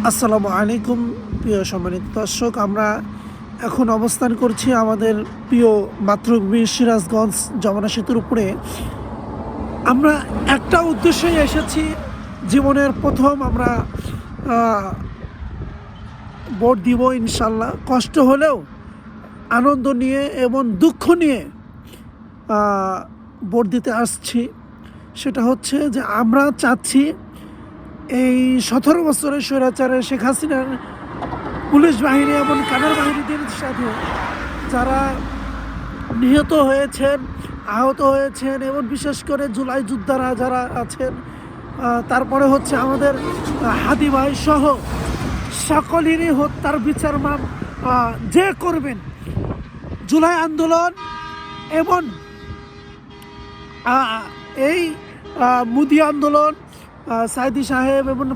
আসসালামু আলাইকুম প্রিয় সম্মানিত দর্শক, আমরা এখন অবস্থান করছি আমাদের প্রিয় মাতৃভূমি সিরাজগঞ্জ যমুনা সেতুর উপরে। আমরা একটা উদ্দেশ্যেই এসেছি, জীবনের প্রথম আমরা ভোট দিব ইনশাল্লাহ। কষ্ট হলেও আনন্দ নিয়ে এবং দুঃখ নিয়ে ভোট দিতে আসছি। সেটা হচ্ছে যে আমরা চাচ্ছি এই 17 বছরের স্বৈরাচারের শেখ হাসিনার পুলিশ বাহিনী এবং কাদের বাহিনীদের সাথে যারা নিহত হয়েছেন, আহত হয়েছেন এবং বিশেষ করে জুলাই যোদ্ধারা যারা আছেন, তারপরে হচ্ছে আমাদের হাদি ভাই সহ সকলেরই হত্যার বিচার যে করবেন। জুলাই আন্দোলন এবং এই মুদি আন্দোলন, সাইদি সাহেব এবং